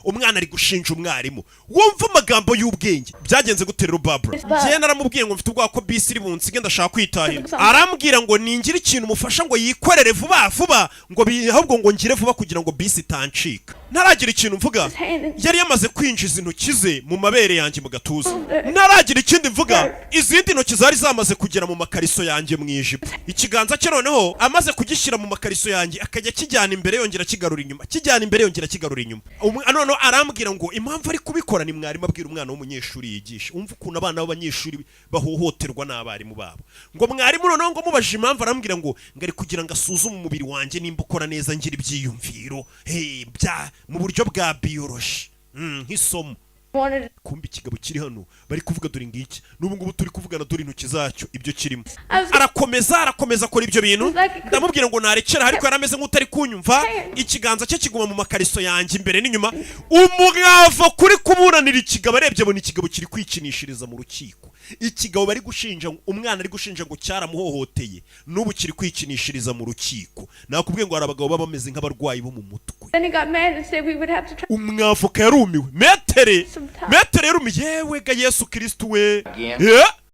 umwana ari gushinja umwarimu wumva amagambo y'ubwenge byagenze guterera Barbara je naramubwiye ngo mfite ubwako bisi iri bunsige ndashaka kwitahira arambwira ngo ningira ikintu mufasha ngo yikorere vuba vuba ngo ahubwo ngo ngire vuba kugira ngo bisi tancika ntaragira ikintu mvuga yari yamaze kwinjiza intoki ze mu mabere yanjye mu gatuza ntaragira ikindi mvuga izindi ntoki zari zamaze kugera mu makariso yanjye mu ijipo ikiganza cye noneho amaze kugishyira mu makariso yanjye akajya kijyana imbere yongera kigarura inyuma kijyana imbere yongera kigarura inyuma none arambwira ngo impamvu ari kubikora ni mwarimu abwira umwana w'umunyeshuri yigisha umva ukuntu abana b'abanyeshuri bahohoterwa n'abarimu babo ngo mwarimu noneho ngo mubaje impamvu arambwira ngo ngari kugira ngo asuzume umubiri wanjye nimba ukora neza ngira ibyiyumviro bya mu buryo bwa biology nk'isomo kumbi ikigabo kiri hano bari kuvuga dore ngiki n'ubu ngubu turi kuvugana dore intoki zacyo ibyo kirimo arakomeza akora ibyo bintu ndamubwira ngo narekera ariko yarameze nk'utari kunyumva ikiganza cye kiguma mu makariso yanjye imbere n'inyuma umwava kuri kuburanira ikigabo arebye abona ikigabo kiri kwikinishiriza mu rukiko ikigabo bari gushinja umwana ari gushinja ngo cyaramuhohoteye n'ubu kiri kwikinishiriza mu rukiko nakubwiye ngo hari abagabo baba bameze nk'abarwayi bo mu mutwe umwavoka yarumiwe metere yarumiye yewe ga Yesu Kristo we